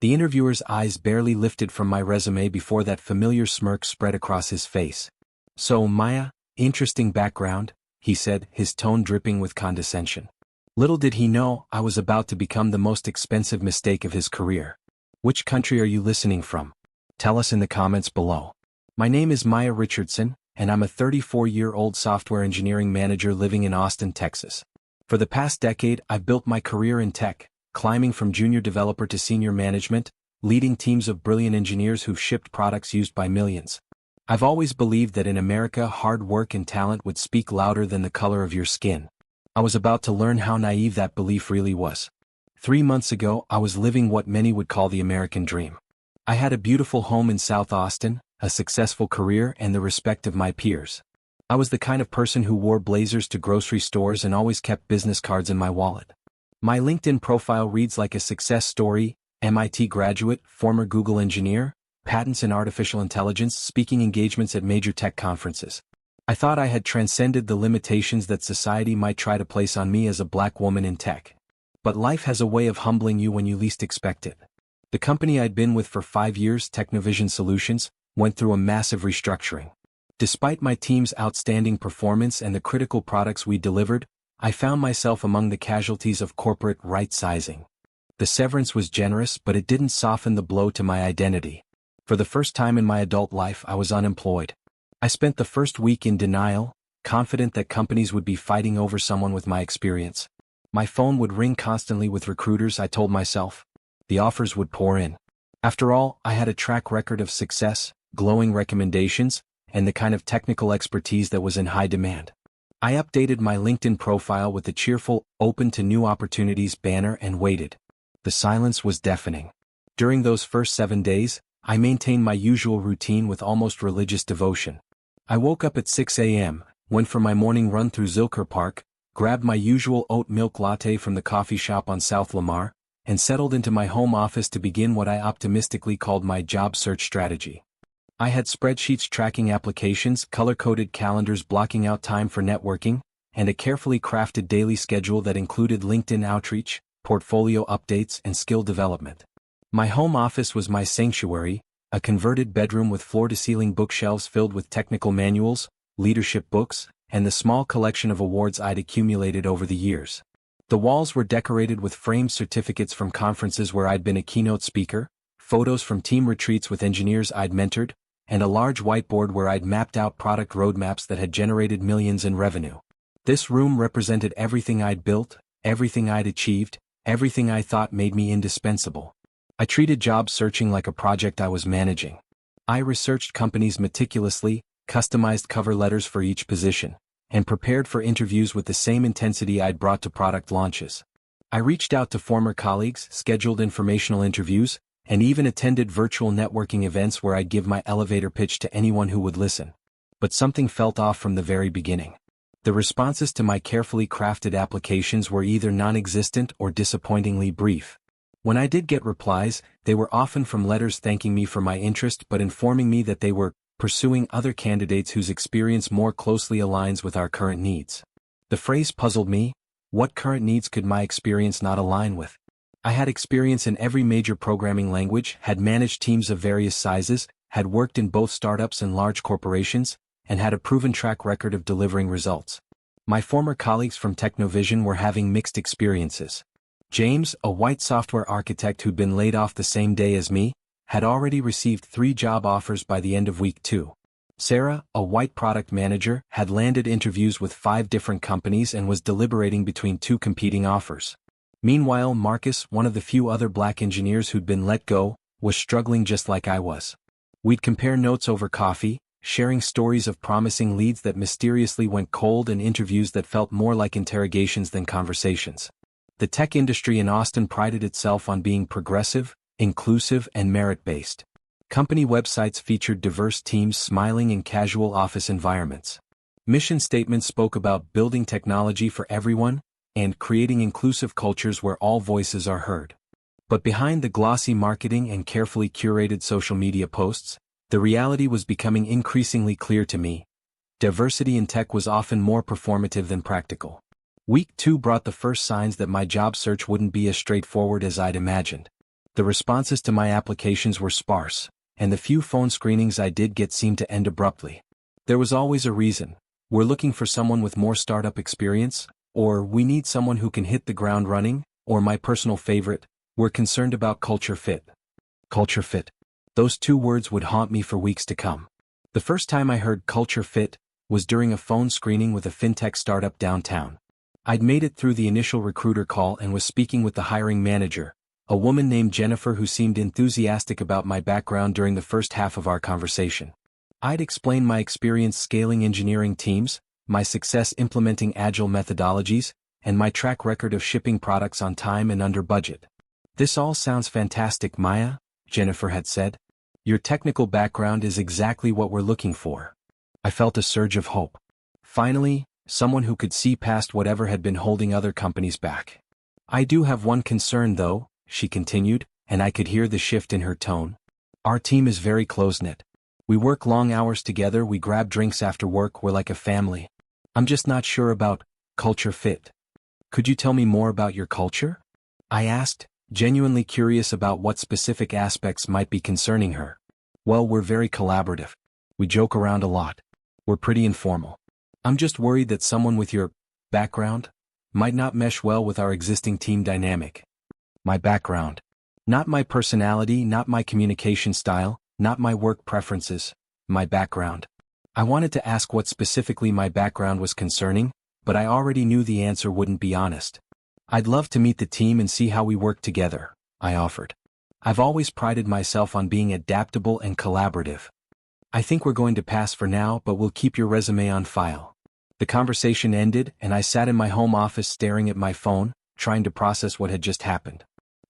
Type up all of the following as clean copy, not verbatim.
The interviewer's eyes barely lifted from my resume before that familiar smirk spread across his face. "So, Maya, interesting background," he said, his tone dripping with condescension. Little did he know I was about to become the most expensive mistake of his career. "Which country are you listening from? Tell us in the comments below." "My name is Maya Richardson, and I'm a 34-year-old software engineering manager living in Austin, Texas. For the past decade, I've built my career in tech, climbing from junior developer to senior management, leading teams of brilliant engineers who've shipped products used by millions. I've always believed that in America hard work and talent would speak louder than the color of your skin." I was about to learn how naive that belief really was. 3 months ago, I was living what many would call the American dream. I had a beautiful home in South Austin, a successful career, and the respect of my peers. I was the kind of person who wore blazers to grocery stores and always kept business cards in my wallet. My LinkedIn profile reads like a success story: MIT graduate, former Google engineer, patents in artificial intelligence, speaking engagements at major tech conferences. I thought I had transcended the limitations that society might try to place on me as a black woman in tech. But life has a way of humbling you when you least expect it. The company I'd been with for 5 years, Technovision Solutions, went through a massive restructuring. Despite my team's outstanding performance and the critical products we delivered, I found myself among the casualties of corporate right-sizing. The severance was generous, but it didn't soften the blow to my identity. For the first time in my adult life, I was unemployed. I spent the first week in denial, confident that companies would be fighting over someone with my experience. My phone would ring constantly with recruiters, I told myself. The offers would pour in. After all, I had a track record of success, glowing recommendations, and the kind of technical expertise that was in high demand. I updated my LinkedIn profile with the cheerful, "Open to new opportunities" banner and waited. The silence was deafening. During those first 7 days, I maintained my usual routine with almost religious devotion. I woke up at 6 a.m., went for my morning run through Zilker Park, grabbed my usual oat milk latte from the coffee shop on South Lamar, and settled into my home office to begin what I optimistically called my job search strategy. I had spreadsheets tracking applications, color-coded calendars blocking out time for networking, and a carefully crafted daily schedule that included LinkedIn outreach, portfolio updates, and skill development. My home office was my sanctuary, a converted bedroom with floor-to-ceiling bookshelves filled with technical manuals, leadership books, and the small collection of awards I'd accumulated over the years. The walls were decorated with framed certificates from conferences where I'd been a keynote speaker, photos from team retreats with engineers I'd mentored, and a large whiteboard where I'd mapped out product roadmaps that had generated millions in revenue. This room represented everything I'd built, everything I'd achieved, everything I thought made me indispensable. I treated job searching like a project I was managing. I researched companies meticulously, customized cover letters for each position, and prepared for interviews with the same intensity I'd brought to product launches. I reached out to former colleagues, scheduled informational interviews, and even attended virtual networking events where I'd give my elevator pitch to anyone who would listen. But something felt off from the very beginning. The responses to my carefully crafted applications were either non-existent or disappointingly brief. When I did get replies, they were often from letters thanking me for my interest but informing me that they were pursuing other candidates whose experience more closely aligns with our current needs. The phrase puzzled me. What current needs could my experience not align with? I had experience in every major programming language, had managed teams of various sizes, had worked in both startups and large corporations, and had a proven track record of delivering results. My former colleagues from Technovision were having mixed experiences. James, a white software architect who'd been laid off the same day as me, had already received 3 job offers by the end of week 2. Sarah, a white product manager, had landed interviews with 5 different companies and was deliberating between 2 competing offers. Meanwhile, Marcus, one of the few other black engineers who'd been let go, was struggling just like I was. We'd compare notes over coffee, sharing stories of promising leads that mysteriously went cold and interviews that felt more like interrogations than conversations. The tech industry in Austin prided itself on being progressive, inclusive, and merit-based. Company websites featured diverse teams smiling in casual office environments. Mission statements spoke about building technology for everyone and creating inclusive cultures where all voices are heard. But behind the glossy marketing and carefully curated social media posts, the reality was becoming increasingly clear to me. Diversity in tech was often more performative than practical. Week 2 brought the first signs that my job search wouldn't be as straightforward as I'd imagined. The responses to my applications were sparse, and the few phone screenings I did get seemed to end abruptly. There was always a reason. We're looking for someone with more startup experience, or we need someone who can hit the ground running, or my personal favorite, we're concerned about culture fit. Culture fit. Those two words would haunt me for weeks to come. The first time I heard culture fit was during a phone screening with a fintech startup downtown. I'd made it through the initial recruiter call and was speaking with the hiring manager, a woman named Jennifer who seemed enthusiastic about my background during the first half of our conversation. I'd explained my experience scaling engineering teams, my success implementing agile methodologies, and my track record of shipping products on time and under budget. "This all sounds fantastic, Maya," Jennifer had said. "Your technical background is exactly what we're looking for." I felt a surge of hope. Finally, someone who could see past whatever had been holding other companies back. "I do have one concern though," she continued, and I could hear the shift in her tone. "Our team is very close-knit. We work long hours together, we grab drinks after work, we're like a family. I'm just not sure about culture fit. Could you tell me more about your culture?" I asked, genuinely curious about what specific aspects might be concerning her. "Well, we're very collaborative. We joke around a lot. We're pretty informal. I'm just worried that someone with your background might not mesh well with our existing team dynamic." My background. Not my personality, not my communication style, not my work preferences, my background. I wanted to ask what specifically my background was concerning, but I already knew the answer wouldn't be honest. "I'd love to meet the team and see how we work together," I offered. "I've always prided myself on being adaptable and collaborative." "I think we're going to pass for now, but we'll keep your resume on file." The conversation ended, and I sat in my home office staring at my phone, trying to process what had just happened.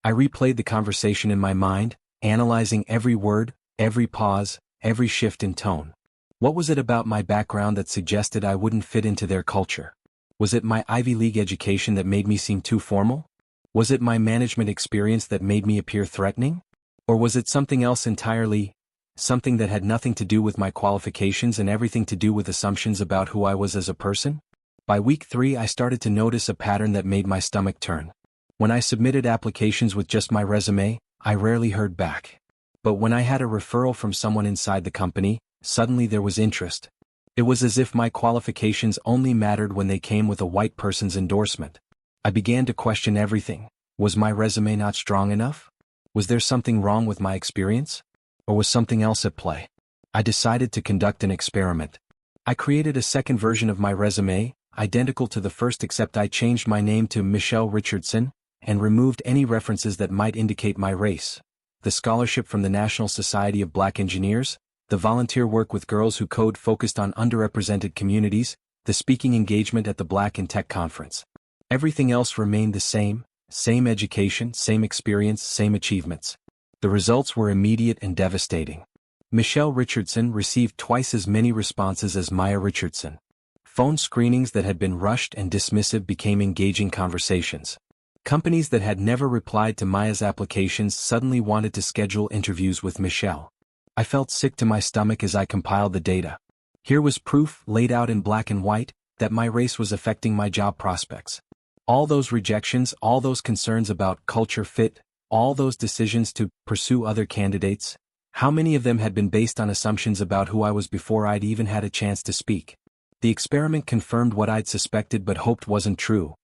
I replayed the conversation in my mind, analyzing every word, every pause, every shift in tone. What was it about my background that suggested I wouldn't fit into their culture? Was it my Ivy League education that made me seem too formal? Was it my management experience that made me appear threatening? Or was it something else entirely? Something that had nothing to do with my qualifications and everything to do with assumptions about who I was as a person? By week 3, I started to notice a pattern that made my stomach turn. When I submitted applications with just my resume, I rarely heard back. But when I had a referral from someone inside the company, suddenly there was interest. It was as if my qualifications only mattered when they came with a white person's endorsement. I began to question everything. Was my resume not strong enough? Was there something wrong with my experience? Or was something else at play? I decided to conduct an experiment. I created a second version of my resume, identical to the first except I changed my name to Michelle Richardson, and removed any references that might indicate my race. The scholarship from the National Society of Black Engineers, the volunteer work with girls who code focused on underrepresented communities, the speaking engagement at the Black in Tech conference. Everything else remained the same education, same experience, same achievements. The results were immediate and devastating. Michelle Richardson received twice as many responses as Maya Richardson. Phone screenings that had been rushed and dismissive became engaging conversations. Companies that had never replied to Maya's applications suddenly wanted to schedule interviews with Michelle. I felt sick to my stomach as I compiled the data. Here was proof, laid out in black and white, that my race was affecting my job prospects. All those rejections, all those concerns about culture fit, all those decisions to pursue other candidates, how many of them had been based on assumptions about who I was before I'd even had a chance to speak? The experiment confirmed what I'd suspected but hoped wasn't true.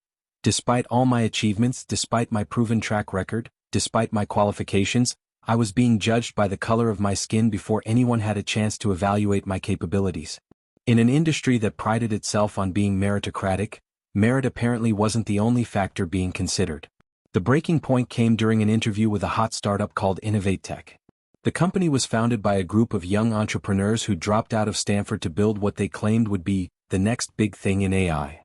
Despite all my achievements, despite my proven track record, despite my qualifications, I was being judged by the color of my skin before anyone had a chance to evaluate my capabilities. In an industry that prided itself on being meritocratic, merit apparently wasn't the only factor being considered. The breaking point came during an interview with a hot startup called Innovate Tech. The company was founded by a group of young entrepreneurs who dropped out of Stanford to build what they claimed would be the next big thing in AI.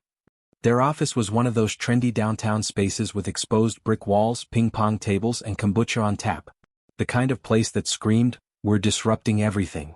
Their office was one of those trendy downtown spaces with exposed brick walls, ping-pong tables, and kombucha on tap. The kind of place that screamed, "We're disrupting everything."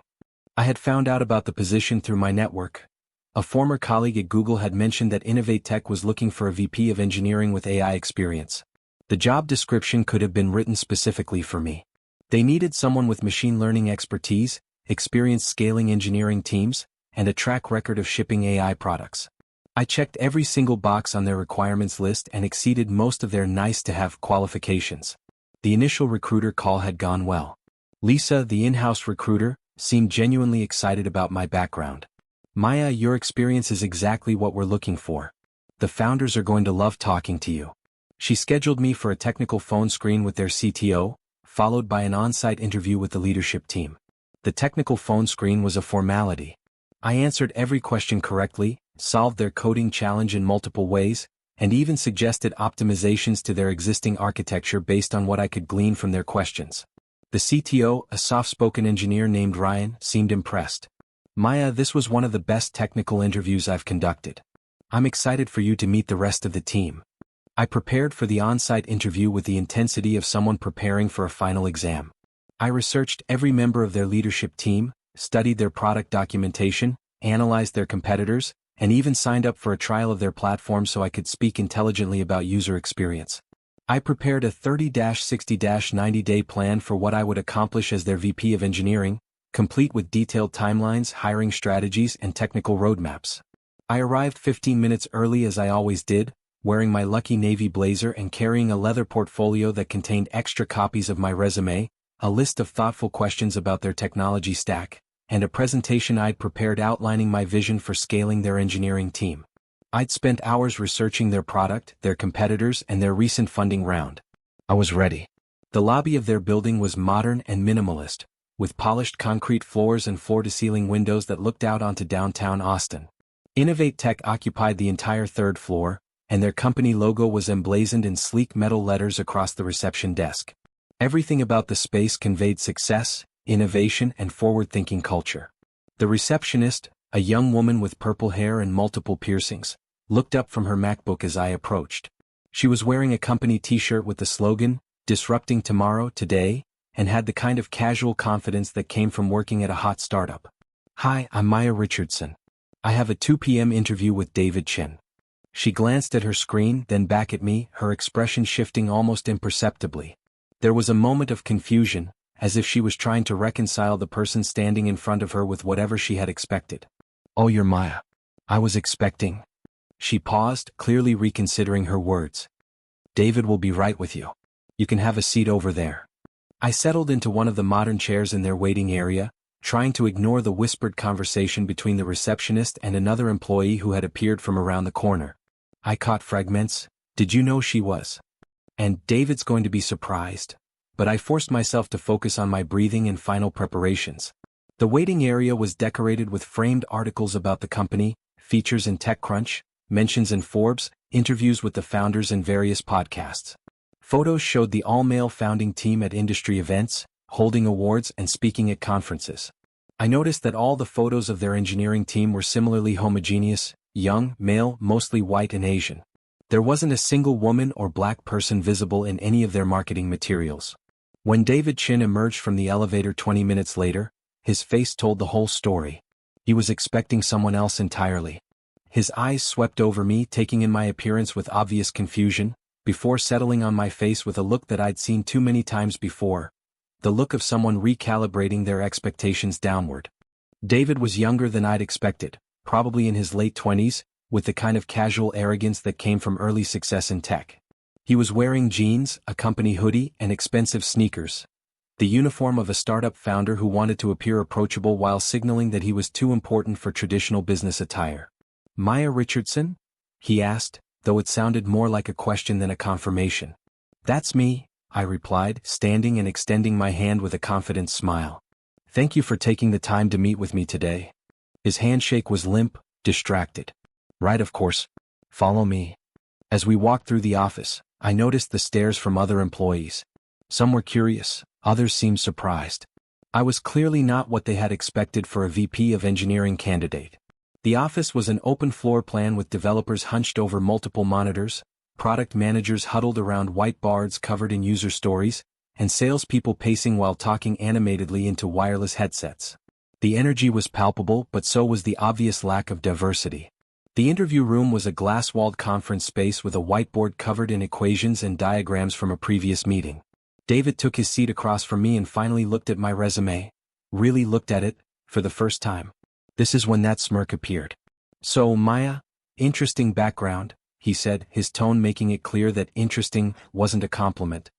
I had found out about the position through my network. A former colleague at Google had mentioned that Innovate Tech was looking for a VP of engineering with AI experience. The job description could have been written specifically for me. They needed someone with machine learning expertise, experience scaling engineering teams, and a track record of shipping AI products. I checked every single box on their requirements list and exceeded most of their nice-to-have qualifications. The initial recruiter call had gone well. Lisa, the in-house recruiter, seemed genuinely excited about my background. Maya, your experience is exactly what we're looking for. The founders are going to love talking to you. She scheduled me for a technical phone screen with their CTO, followed by an on-site interview with the leadership team. The technical phone screen was a formality. I answered every question correctly, solved their coding challenge in multiple ways, and even suggested optimizations to their existing architecture based on what I could glean from their questions. The CTO, a soft-spoken engineer named Ryan, seemed impressed. Maya, this was one of the best technical interviews I've conducted. I'm excited for you to meet the rest of the team. I prepared for the on-site interview with the intensity of someone preparing for a final exam. I researched every member of their leadership team, studied their product documentation, analyzed their competitors, and even signed up for a trial of their platform so I could speak intelligently about user experience. I prepared a 30-60-90-day plan for what I would accomplish as their VP of engineering, complete with detailed timelines, hiring strategies, and technical roadmaps. I arrived 15 minutes early as I always did, wearing my lucky navy blazer and carrying a leather portfolio that contained extra copies of my resume, a list of thoughtful questions about their technology stack, and a presentation I'd prepared outlining my vision for scaling their engineering team. I'd spent hours researching their product, their competitors, and their recent funding round. I was ready. The lobby of their building was modern and minimalist, with polished concrete floors and floor-to-ceiling windows that looked out onto downtown Austin. Innovate Tech occupied the entire third floor, and their company logo was emblazoned in sleek metal letters across the reception desk. Everything about the space conveyed success, innovation, and forward-thinking culture. The receptionist, a young woman with purple hair and multiple piercings, looked up from her MacBook as I approached. She was wearing a company t-shirt with the slogan, "Disrupting Tomorrow, Today," and had the kind of casual confidence that came from working at a hot startup. "Hi, I'm Maya Richardson. I have a 2 p.m. interview with David Chin." She glanced at her screen, then back at me, her expression shifting almost imperceptibly. There was a moment of confusion, as if she was trying to reconcile the person standing in front of her with whatever she had expected. "Oh, you're Maya. I was expecting." She paused, clearly reconsidering her words. "David will be right with you. You can have a seat over there." I settled into one of the modern chairs in their waiting area, trying to ignore the whispered conversation between the receptionist and another employee who had appeared from around the corner. I caught fragments. "Did you know she was?" And "David's going to be surprised." But I forced myself to focus on my breathing and final preparations. The waiting area was decorated with framed articles about the company, features in TechCrunch, mentions in Forbes, interviews with the founders and various podcasts. Photos showed the all-male founding team at industry events, holding awards and speaking at conferences. I noticed that all the photos of their engineering team were similarly homogeneous, young, male, mostly white and Asian. There wasn't a single woman or black person visible in any of their marketing materials. When David Chin emerged from the elevator 20 minutes later, his face told the whole story. He was expecting someone else entirely. His eyes swept over me, taking in my appearance with obvious confusion, before settling on my face with a look that I'd seen too many times before, the look of someone recalibrating their expectations downward. David was younger than I'd expected, probably in his late 20s, with the kind of casual arrogance that came from early success in tech. He was wearing jeans, a company hoodie, and expensive sneakers, the uniform of a startup founder who wanted to appear approachable while signaling that he was too important for traditional business attire. "Maya Richardson?" he asked, though it sounded more like a question than a confirmation. "That's me," I replied, standing and extending my hand with a confident smile. "Thank you for taking the time to meet with me today." His handshake was limp, distracted. "Right, of course. Follow me." As we walked through the office, I noticed the stares from other employees. Some were curious, others seemed surprised. I was clearly not what they had expected for a VP of engineering candidate. The office was an open floor plan with developers hunched over multiple monitors, product managers huddled around whiteboards covered in user stories, and salespeople pacing while talking animatedly into wireless headsets. The energy was palpable, but so was the obvious lack of diversity. The interview room was a glass-walled conference space with a whiteboard covered in equations and diagrams from a previous meeting. David took his seat across from me and finally looked at my resume. Really looked at it, for the first time. This is when that smirk appeared. "So, Maya, interesting background," he said, his tone making it clear that interesting wasn't a compliment.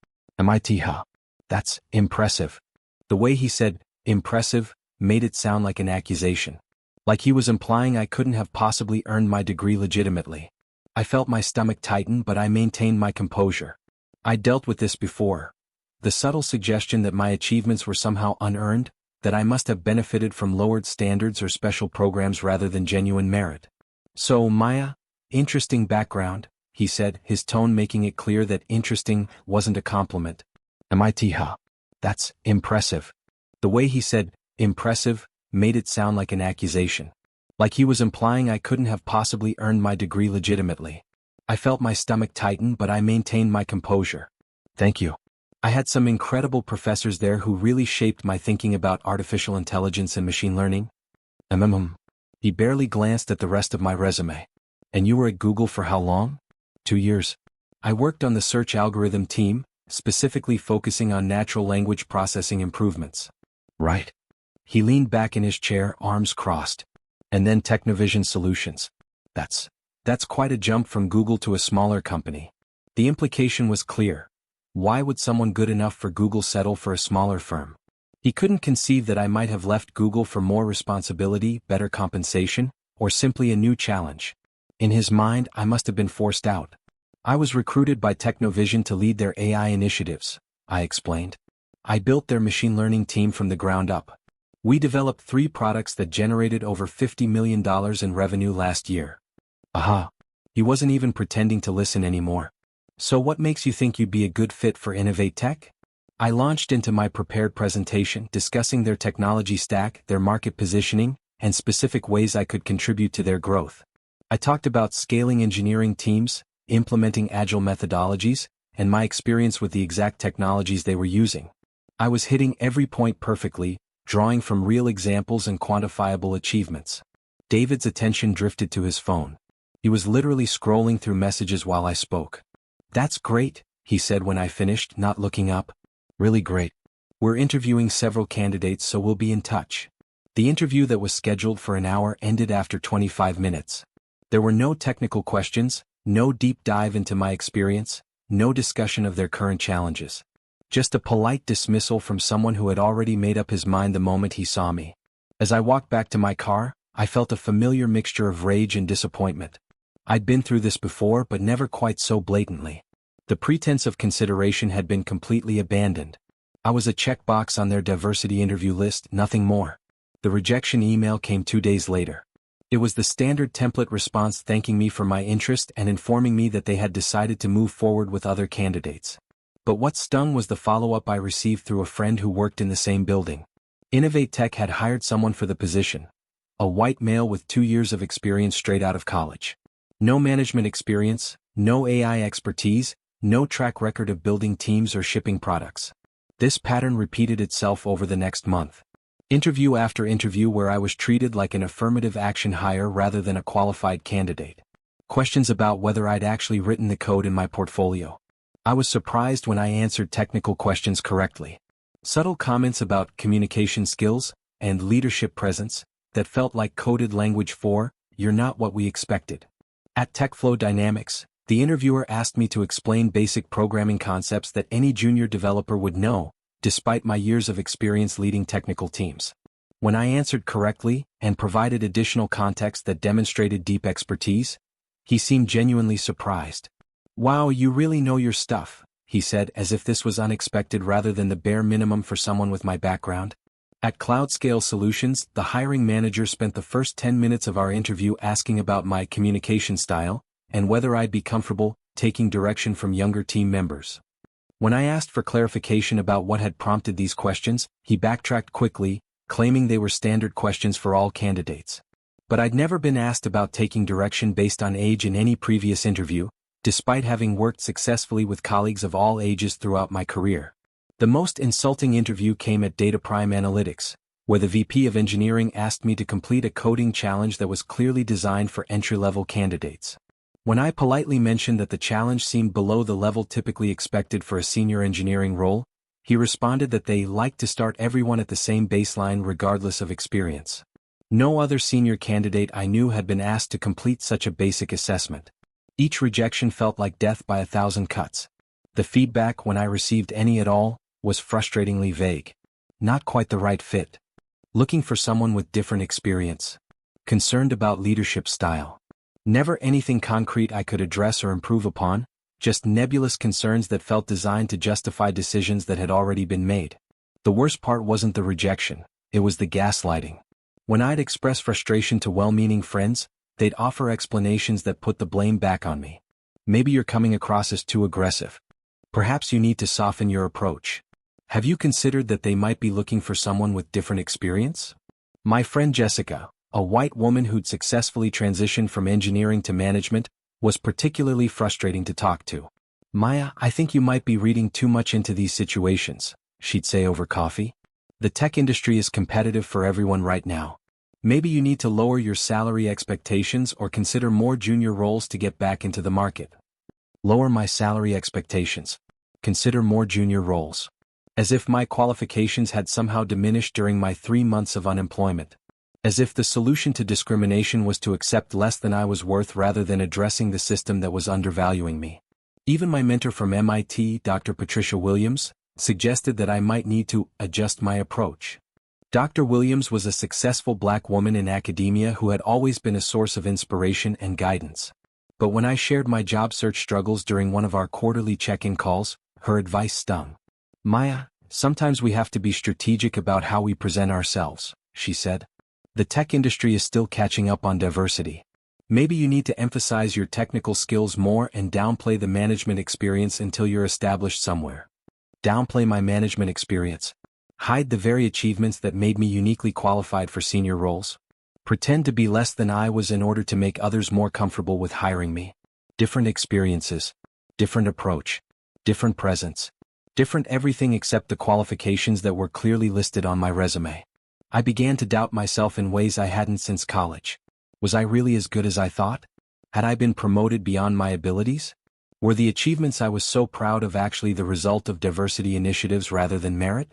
MIT, huh? That's impressive. The way he said, impressive, made it sound like an accusation. Like he was implying I couldn't have possibly earned my degree legitimately. I felt my stomach tighten, but I maintained my composure. I dealt with this before. The subtle suggestion that my achievements were somehow unearned, that I must have benefited from lowered standards or special programs rather than genuine merit. So, Maya, interesting background, he said, his tone making it clear that interesting wasn't a compliment. MIT, huh? That's impressive. The way he said, impressive, made it sound like an accusation. Like he was implying I couldn't have possibly earned my degree legitimately. I felt my stomach tighten, but I maintained my composure. Thank you. I had some incredible professors there who really shaped my thinking about artificial intelligence and machine learning. He barely glanced at the rest of my resume. And you were at Google for how long? 2 years. I worked on the search algorithm team, specifically focusing on natural language processing improvements. Right. He leaned back in his chair, arms crossed. And then Technovision Solutions. That's quite a jump from Google to a smaller company. The implication was clear. Why would someone good enough for Google settle for a smaller firm? He couldn't conceive that I might have left Google for more responsibility, better compensation, or simply a new challenge. In his mind, I must have been forced out. I was recruited by Technovision to lead their AI initiatives, I explained. I built their machine learning team from the ground up. We developed 3 products that generated over $50 million in revenue last year. Aha. He wasn't even pretending to listen anymore. So what makes you think you'd be a good fit for Innovate Tech? I launched into my prepared presentation discussing their technology stack, their market positioning, and specific ways I could contribute to their growth. I talked about scaling engineering teams, implementing agile methodologies, and my experience with the exact technologies they were using. I was hitting every point perfectly, drawing from real examples and quantifiable achievements. David's attention drifted to his phone. He was literally scrolling through messages while I spoke. That's great, he said when I finished, not looking up. Really great. We're interviewing several candidates, so we'll be in touch. The interview that was scheduled for an hour ended after 25 minutes. There were no technical questions, no deep dive into my experience, no discussion of their current challenges. Just a polite dismissal from someone who had already made up his mind the moment he saw me. As I walked back to my car, I felt a familiar mixture of rage and disappointment. I'd been through this before, but never quite so blatantly. The pretense of consideration had been completely abandoned. I was a checkbox on their diversity interview list, nothing more. The rejection email came 2 days later. It was the standard template response thanking me for my interest and informing me that they had decided to move forward with other candidates. But what stung was the follow-up I received through a friend who worked in the same building. Innovate Tech had hired someone for the position. A white male with 2 years of experience straight out of college. No management experience, no AI expertise, no track record of building teams or shipping products. This pattern repeated itself over the next month. Interview after interview where I was treated like an affirmative action hire rather than a qualified candidate. Questions about whether I'd actually written the code in my portfolio. I was surprised when I answered technical questions correctly. Subtle comments about communication skills and leadership presence that felt like coded language for, "You're not what we expected." At TechFlow Dynamics, the interviewer asked me to explain basic programming concepts that any junior developer would know, despite my years of experience leading technical teams. When I answered correctly and provided additional context that demonstrated deep expertise, he seemed genuinely surprised. "Wow, you really know your stuff," he said, as if this was unexpected rather than the bare minimum for someone with my background. At CloudScale Solutions, the hiring manager spent the first 10 minutes of our interview asking about my communication style and whether I'd be comfortable taking direction from younger team members. When I asked for clarification about what had prompted these questions, he backtracked quickly, claiming they were standard questions for all candidates. But I'd never been asked about taking direction based on age in any previous interview, despite having worked successfully with colleagues of all ages throughout my career. The most insulting interview came at DataPrime Analytics, where the VP of Engineering asked me to complete a coding challenge that was clearly designed for entry-level candidates. When I politely mentioned that the challenge seemed below the level typically expected for a senior engineering role, he responded that they like to start everyone at the same baseline regardless of experience. No other senior candidate I knew had been asked to complete such a basic assessment. Each rejection felt like death by 1,000 cuts. The feedback, when I received any at all, was frustratingly vague. Not quite the right fit. Looking for someone with different experience. Concerned about leadership style. Never anything concrete I could address or improve upon, just nebulous concerns that felt designed to justify decisions that had already been made. The worst part wasn't the rejection, it was the gaslighting. When I'd express frustration to well-meaning friends, they'd offer explanations that put the blame back on me. Maybe you're coming across as too aggressive. Perhaps you need to soften your approach. Have you considered that they might be looking for someone with different experience? My friend Jessica, a white woman who'd successfully transitioned from engineering to management, was particularly frustrating to talk to. Maya, I think you might be reading too much into these situations, she'd say over coffee. The tech industry is competitive for everyone right now. Maybe you need to lower your salary expectations or consider more junior roles to get back into the market. Lower my salary expectations. Consider more junior roles. As if my qualifications had somehow diminished during my 3 months of unemployment. As if the solution to discrimination was to accept less than I was worth rather than addressing the system that was undervaluing me. Even my mentor from MIT, Dr. Patricia Williams, suggested that I might need to adjust my approach. Dr. Williams was a successful black woman in academia who had always been a source of inspiration and guidance. But when I shared my job search struggles during one of our quarterly check-in calls, her advice stung. Maya, sometimes we have to be strategic about how we present ourselves, she said. The tech industry is still catching up on diversity. Maybe you need to emphasize your technical skills more and downplay the management experience until you're established somewhere. Downplay my management experience. Hide the very achievements that made me uniquely qualified for senior roles. Pretend to be less than I was in order to make others more comfortable with hiring me. Different experiences. Different approach. Different presence. Different everything except the qualifications that were clearly listed on my resume. I began to doubt myself in ways I hadn't since college. Was I really as good as I thought? Had I been promoted beyond my abilities? Were the achievements I was so proud of actually the result of diversity initiatives rather than merit?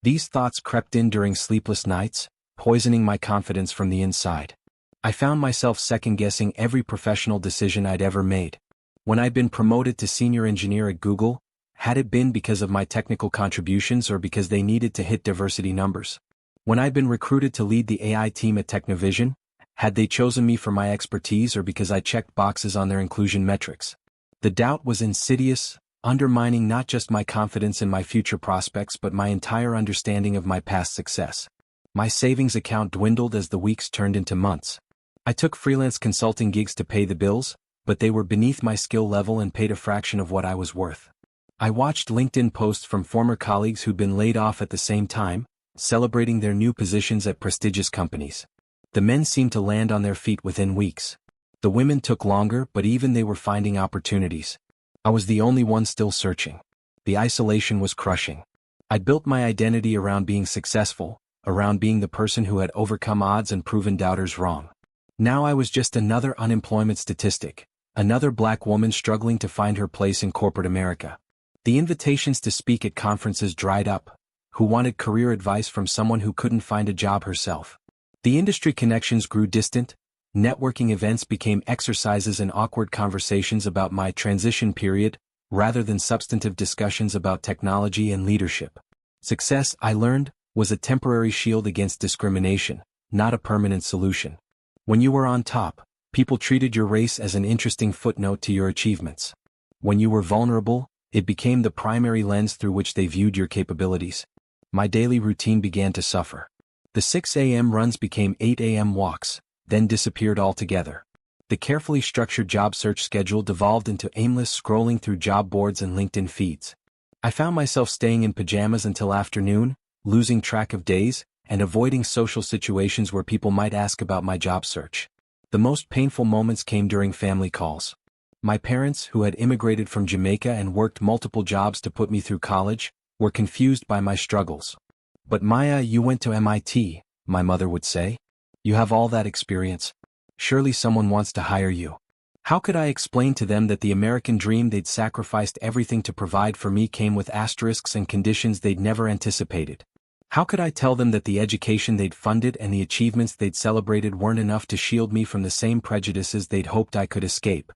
These thoughts crept in during sleepless nights, poisoning my confidence from the inside. I found myself second-guessing every professional decision I'd ever made. When I'd been promoted to senior engineer at Google, had it been because of my technical contributions or because they needed to hit diversity numbers? When I'd been recruited to lead the AI team at Technovision, had they chosen me for my expertise or because I checked boxes on their inclusion metrics? The doubt was insidious, undermining not just my confidence in my future prospects but my entire understanding of my past success. My savings account dwindled as the weeks turned into months. I took freelance consulting gigs to pay the bills, but they were beneath my skill level and paid a fraction of what I was worth. I watched LinkedIn posts from former colleagues who'd been laid off at the same time, celebrating their new positions at prestigious companies. The men seemed to land on their feet within weeks. The women took longer, but even they were finding opportunities. I was the only one still searching. The isolation was crushing. I'd built my identity around being successful, around being the person who had overcome odds and proven doubters wrong. Now I was just another unemployment statistic, another black woman struggling to find her place in corporate America. The invitations to speak at conferences dried up. Who wanted career advice from someone who couldn't find a job herself? The industry connections grew distant. Networking events became exercises in awkward conversations about my transition period, rather than substantive discussions about technology and leadership. Success, I learned, was a temporary shield against discrimination, not a permanent solution. When you were on top, people treated your race as an interesting footnote to your achievements. When you were vulnerable, it became the primary lens through which they viewed your capabilities. My daily routine began to suffer. The 6 a.m. runs became 8 a.m. walks, then disappeared altogether. The carefully structured job search schedule devolved into aimless scrolling through job boards and LinkedIn feeds. I found myself staying in pajamas until afternoon, losing track of days, and avoiding social situations where people might ask about my job search. The most painful moments came during family calls. My parents, who had immigrated from Jamaica and worked multiple jobs to put me through college, were confused by my struggles. "But Maya, you went to MIT," my mother would say. "You have all that experience. Surely someone wants to hire you." How could I explain to them that the American dream they'd sacrificed everything to provide for me came with asterisks and conditions they'd never anticipated? How could I tell them that the education they'd funded and the achievements they'd celebrated weren't enough to shield me from the same prejudices they'd hoped I could escape?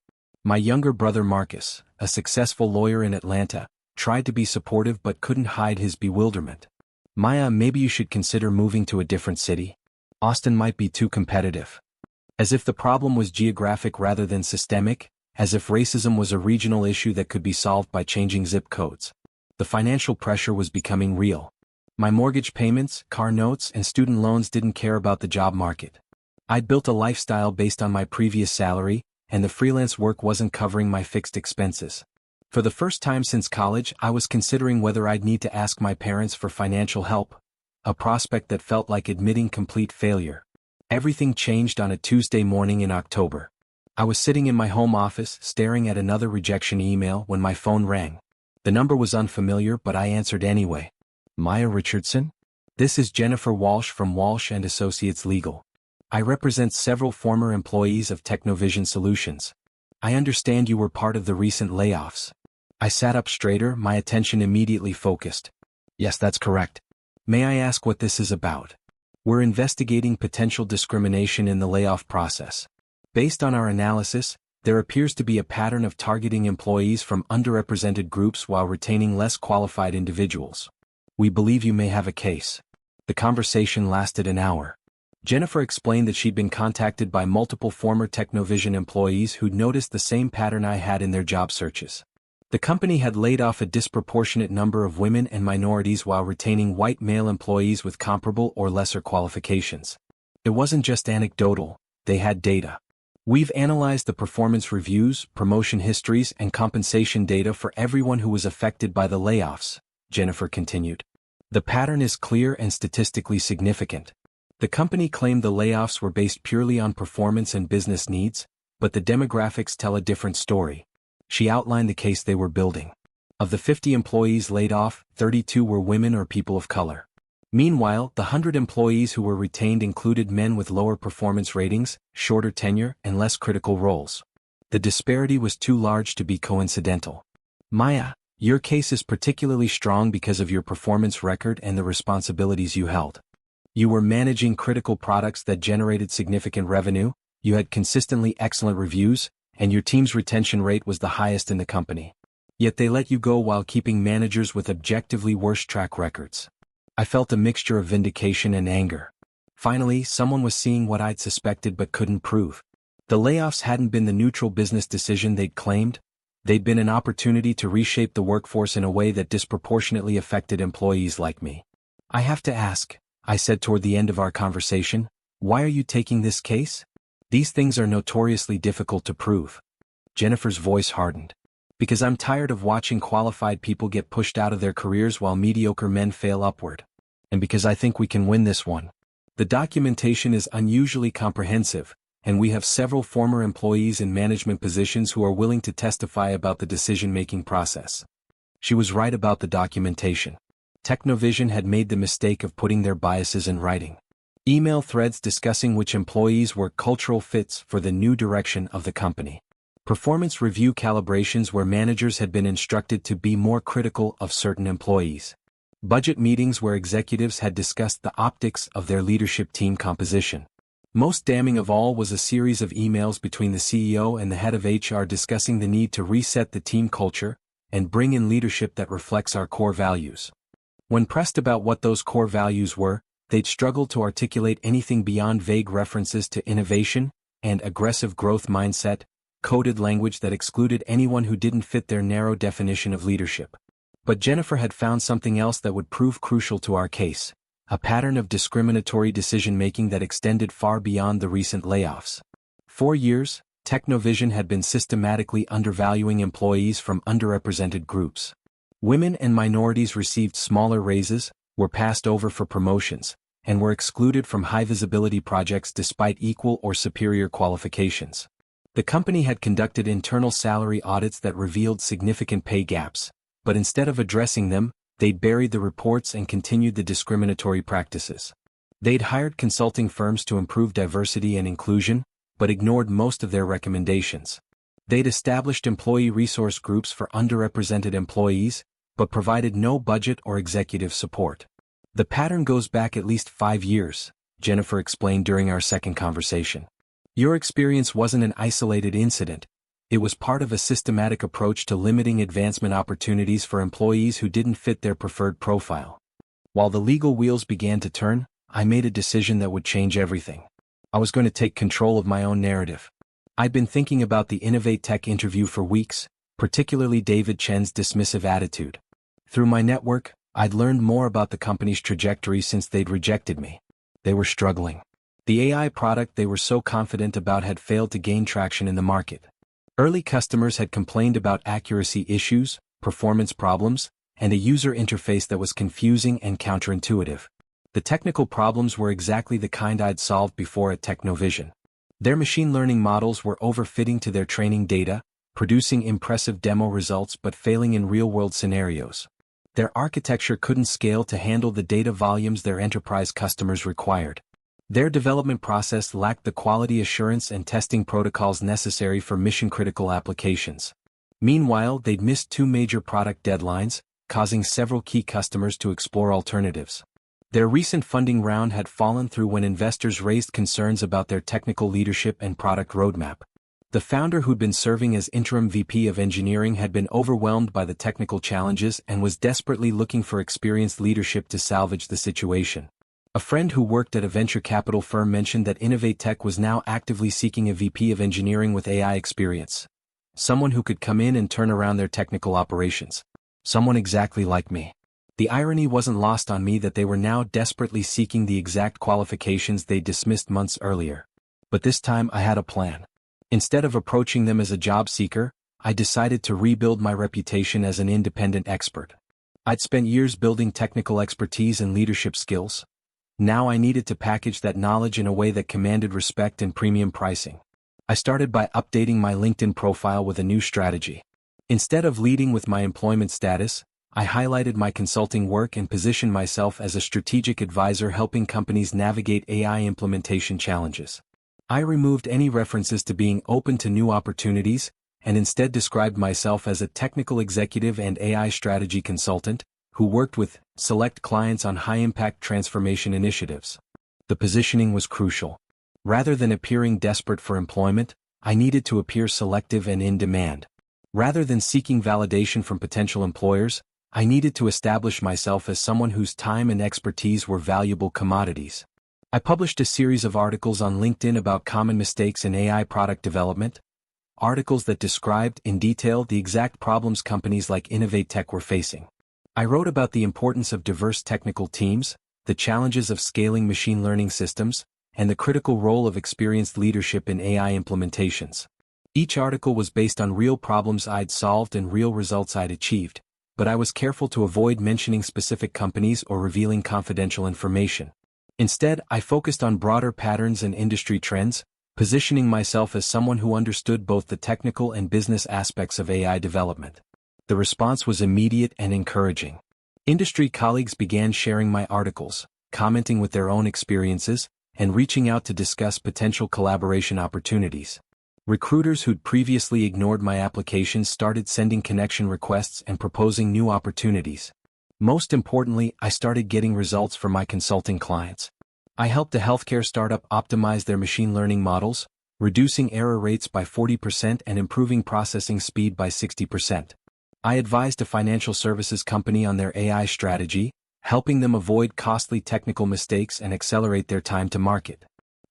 My younger brother Marcus, a successful lawyer in Atlanta, tried to be supportive but couldn't hide his bewilderment. Maya, maybe you should consider moving to a different city. Austin might be too competitive. As if the problem was geographic rather than systemic, as if racism was a regional issue that could be solved by changing zip codes. The financial pressure was becoming real. My mortgage payments, car notes, and student loans didn't care about the job market. I'd built a lifestyle based on my previous salary, and the freelance work wasn't covering my fixed expenses. For the first time since college, I was considering whether I'd need to ask my parents for financial help, a prospect that felt like admitting complete failure. Everything changed on a Tuesday morning in October. I was sitting in my home office, staring at another rejection email when my phone rang. The number was unfamiliar, but I answered anyway. Maya Richardson? This is Jennifer Walsh from Walsh & Associates Legal. I represent several former employees of Technovision Solutions. I understand you were part of the recent layoffs. I sat up straighter, my attention immediately focused. Yes, that's correct. May I ask what this is about? We're investigating potential discrimination in the layoff process. Based on our analysis, there appears to be a pattern of targeting employees from underrepresented groups while retaining less qualified individuals. We believe you may have a case. The conversation lasted an hour. Jennifer explained that she'd been contacted by multiple former Technovision employees who'd noticed the same pattern I had in their job searches. The company had laid off a disproportionate number of women and minorities while retaining white male employees with comparable or lesser qualifications. It wasn't just anecdotal, they had data. We've analyzed the performance reviews, promotion histories, and compensation data for everyone who was affected by the layoffs, Jennifer continued. The pattern is clear and statistically significant. The company claimed the layoffs were based purely on performance and business needs, but the demographics tell a different story. She outlined the case they were building. Of the 50 employees laid off, 32 were women or people of color. Meanwhile, the 100 employees who were retained included men with lower performance ratings, shorter tenure, and less critical roles. The disparity was too large to be coincidental. Maya, your case is particularly strong because of your performance record and the responsibilities you held. You were managing critical products that generated significant revenue, you had consistently excellent reviews, and your team's retention rate was the highest in the company. Yet they let you go while keeping managers with objectively worse track records. I felt a mixture of vindication and anger. Finally, someone was seeing what I'd suspected but couldn't prove. The layoffs hadn't been the neutral business decision they'd claimed. They'd been an opportunity to reshape the workforce in a way that disproportionately affected employees like me. I have to ask, I said toward the end of our conversation, why are you taking this case? These things are notoriously difficult to prove. Jennifer's voice hardened. Because I'm tired of watching qualified people get pushed out of their careers while mediocre men fail upward. And because I think we can win this one. The documentation is unusually comprehensive, and we have several former employees in management positions who are willing to testify about the decision-making process. She was right about the documentation. Technovision had made the mistake of putting their biases in writing. Email threads discussing which employees were cultural fits for the new direction of the company. Performance review calibrations where managers had been instructed to be more critical of certain employees. Budget meetings where executives had discussed the optics of their leadership team composition. Most damning of all was a series of emails between the CEO and the head of HR discussing the need to reset the team culture and bring in leadership that reflects our core values. When pressed about what those core values were, they'd struggled to articulate anything beyond vague references to innovation and aggressive growth mindset, coded language that excluded anyone who didn't fit their narrow definition of leadership. But Jennifer had found something else that would prove crucial to our case, a pattern of discriminatory decision-making that extended far beyond the recent layoffs. For years, Technovision had been systematically undervaluing employees from underrepresented groups. Women and minorities received smaller raises, were passed over for promotions, and were excluded from high-visibility projects despite equal or superior qualifications. The company had conducted internal salary audits that revealed significant pay gaps, but instead of addressing them, they'd buried the reports and continued the discriminatory practices. They'd hired consulting firms to improve diversity and inclusion, but ignored most of their recommendations. They'd established employee resource groups for underrepresented employees, but provided no budget or executive support. The pattern goes back at least 5 years, Jennifer explained during our second conversation. Your experience wasn't an isolated incident, It was part of a systematic approach to limiting advancement opportunities for employees who didn't fit their preferred profile. While the legal wheels began to turn, I made a decision that would change everything. I was going to take control of my own narrative. I'd been thinking about the Innovate Tech interview for weeks, particularly David Chen's dismissive attitude. Through my network, I'd learned more about the company's trajectory since they'd rejected me. They were struggling. The AI product they were so confident about had failed to gain traction in the market. Early customers had complained about accuracy issues, performance problems, and a user interface that was confusing and counterintuitive. The technical problems were exactly the kind I'd solved before at Technovision. Their machine learning models were overfitting to their training data, producing impressive demo results but failing in real-world scenarios. Their architecture couldn't scale to handle the data volumes their enterprise customers required. Their development process lacked the quality assurance and testing protocols necessary for mission-critical applications. Meanwhile, they'd missed 2 major product deadlines, causing several key customers to explore alternatives. Their recent funding round had fallen through when investors raised concerns about their technical leadership and product roadmap. The founder, who'd been serving as interim VP of engineering, had been overwhelmed by the technical challenges and was desperately looking for experienced leadership to salvage the situation. A friend who worked at a venture capital firm mentioned that Innovate Tech was now actively seeking a VP of engineering with AI experience. Someone who could come in and turn around their technical operations. Someone exactly like me. The irony wasn't lost on me that they were now desperately seeking the exact qualifications they dismissed months earlier. But this time I had a plan. Instead of approaching them as a job seeker, I decided to rebuild my reputation as an independent expert. I'd spent years building technical expertise and leadership skills. Now I needed to package that knowledge in a way that commanded respect and premium pricing. I started by updating my LinkedIn profile with a new strategy. Instead of leading with my employment status, I highlighted my consulting work and positioned myself as a strategic advisor helping companies navigate AI implementation challenges. I removed any references to being open to new opportunities, and instead described myself as a technical executive and AI strategy consultant, who worked with select clients on high-impact transformation initiatives. The positioning was crucial. Rather than appearing desperate for employment, I needed to appear selective and in demand. Rather than seeking validation from potential employers, I needed to establish myself as someone whose time and expertise were valuable commodities. I published a series of articles on LinkedIn about common mistakes in AI product development, articles that described in detail the exact problems companies like Innovate Tech were facing. I wrote about the importance of diverse technical teams, the challenges of scaling machine learning systems, and the critical role of experienced leadership in AI implementations. Each article was based on real problems I'd solved and real results I'd achieved, but I was careful to avoid mentioning specific companies or revealing confidential information. Instead, I focused on broader patterns and industry trends, positioning myself as someone who understood both the technical and business aspects of AI development. The response was immediate and encouraging. Industry colleagues began sharing my articles, commenting with their own experiences, and reaching out to discuss potential collaboration opportunities. Recruiters who'd previously ignored my applications started sending connection requests and proposing new opportunities. Most importantly, I started getting results for my consulting clients. I helped a healthcare startup optimize their machine learning models, reducing error rates by 40% and improving processing speed by 60%. I advised a financial services company on their AI strategy, helping them avoid costly technical mistakes and accelerate their time to market.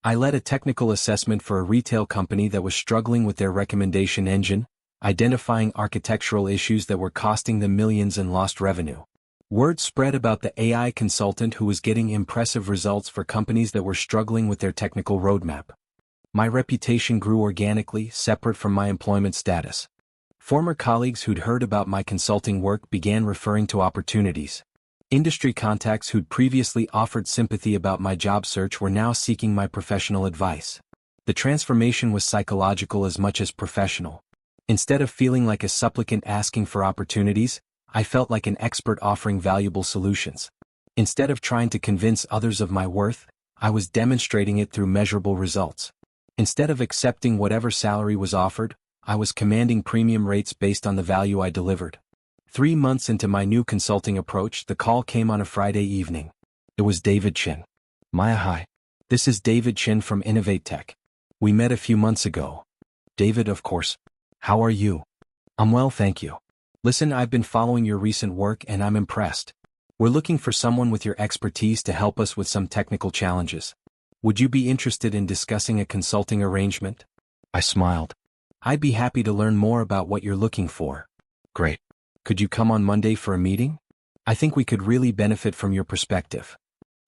I led a technical assessment for a retail company that was struggling with their recommendation engine, identifying architectural issues that were costing them millions in lost revenue. Word spread about the AI consultant who was getting impressive results for companies that were struggling with their technical roadmap. My reputation grew organically, separate from my employment status. Former colleagues who'd heard about my consulting work began referring to opportunities. Industry contacts who'd previously offered sympathy about my job search were now seeking my professional advice. The transformation was psychological as much as professional. Instead of feeling like a supplicant asking for opportunities, I felt like an expert offering valuable solutions. Instead of trying to convince others of my worth, I was demonstrating it through measurable results. Instead of accepting whatever salary was offered, I was commanding premium rates based on the value I delivered. 3 months into my new consulting approach, the call came on a Friday evening. It was David Chen. Maya, hi. This is David Chen from Innovate Tech. We met a few months ago. David, of course. How are you? I'm well, thank you. Listen, I've been following your recent work and I'm impressed. We're looking for someone with your expertise to help us with some technical challenges. Would you be interested in discussing a consulting arrangement? I smiled. I'd be happy to learn more about what you're looking for. Great. Could you come on Monday for a meeting? I think we could really benefit from your perspective.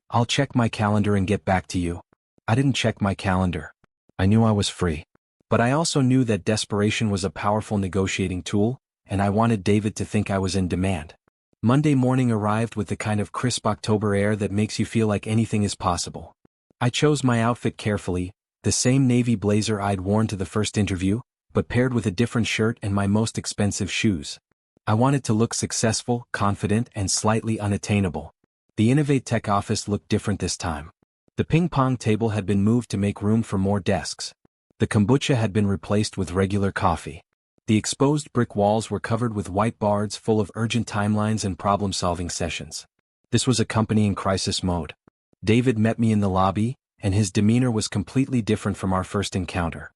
I'll check my calendar and get back to you. I didn't check my calendar. I knew I was free. But I also knew that desperation was a powerful negotiating tool, and I wanted David to think I was in demand. Monday morning arrived with the kind of crisp October air that makes you feel like anything is possible. I chose my outfit carefully, the same navy blazer I'd worn to the first interview, but paired with a different shirt and my most expensive shoes. I wanted to look successful, confident, and slightly unattainable. The Innovate Tech office looked different this time. The ping-pong table had been moved to make room for more desks. The kombucha had been replaced with regular coffee. The exposed brick walls were covered with whiteboards full of urgent timelines and problem-solving sessions. This was a company in crisis mode. David met me in the lobby, and his demeanor was completely different from our first encounter.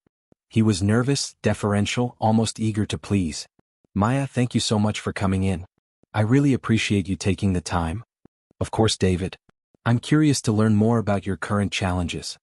He was nervous, deferential, almost eager to please. Maya, thank you so much for coming in. I really appreciate you taking the time. Of course, David. I'm curious to learn more about your current challenges.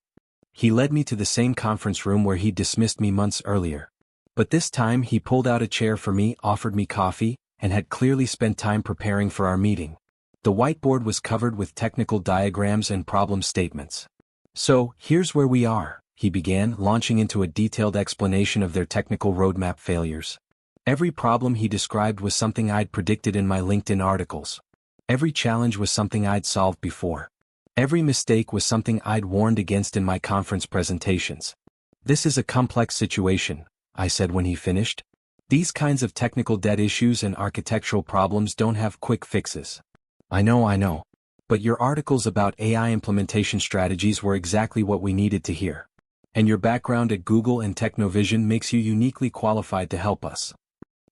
He led me to the same conference room where he'd dismissed me months earlier. But this time he pulled out a chair for me, offered me coffee, and had clearly spent time preparing for our meeting. The whiteboard was covered with technical diagrams and problem statements. So, here's where we are, he began, launching into a detailed explanation of their technical roadmap failures. Every problem he described was something I'd predicted in my LinkedIn articles. Every challenge was something I'd solved before. Every mistake was something I'd warned against in my conference presentations. This is a complex situation, I said when he finished. These kinds of technical debt issues and architectural problems don't have quick fixes. I know. But your articles about AI implementation strategies were exactly what we needed to hear. And your background at Google and Technovision makes you uniquely qualified to help us.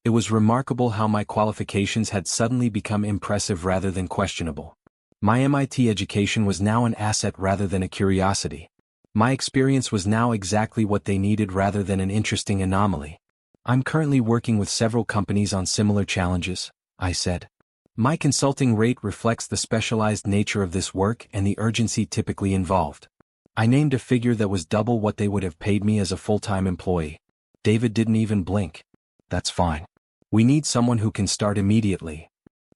It was remarkable how my qualifications had suddenly become impressive rather than questionable. My MIT education was now an asset rather than a curiosity. My experience was now exactly what they needed rather than an interesting anomaly. I'm currently working with several companies on similar challenges, I said. My consulting rate reflects the specialized nature of this work and the urgency typically involved. I named a figure that was double what they would have paid me as a full-time employee. David didn't even blink. That's fine. We need someone who can start immediately.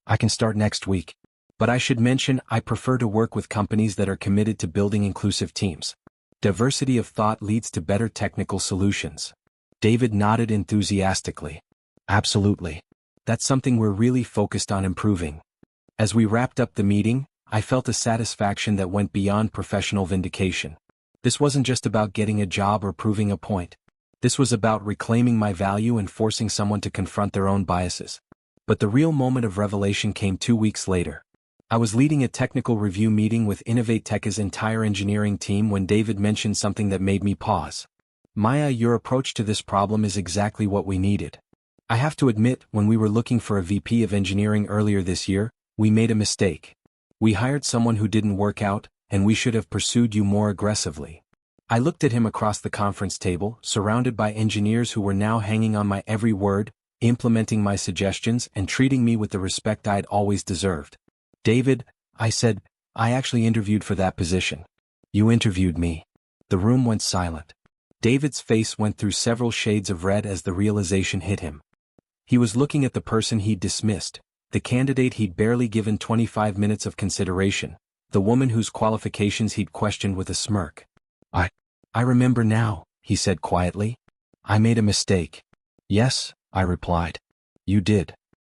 I can start next week. But I should mention I prefer to work with companies that are committed to building inclusive teams. Diversity of thought leads to better technical solutions. David nodded enthusiastically. Absolutely. That's something we're really focused on improving. As we wrapped up the meeting, I felt a satisfaction that went beyond professional vindication. This wasn't just about getting a job or proving a point. This was about reclaiming my value and forcing someone to confront their own biases. But the real moment of revelation came 2 weeks later. I was leading a technical review meeting with Innovate Tech's entire engineering team when David mentioned something that made me pause. Maya, your approach to this problem is exactly what we needed. I have to admit, when we were looking for a VP of engineering earlier this year, we made a mistake. We hired someone who didn't work out, and we should have pursued you more aggressively. I looked at him across the conference table, surrounded by engineers who were now hanging on my every word, implementing my suggestions and treating me with the respect I'd always deserved. David, I said, I actually interviewed for that position. You interviewed me. The room went silent. David's face went through several shades of red as the realization hit him. He was looking at the person he'd dismissed, the candidate he'd barely given 25 minutes of consideration, the woman whose qualifications he'd questioned with a smirk. I remember now, he said quietly. I made a mistake. Yes, I replied. You did.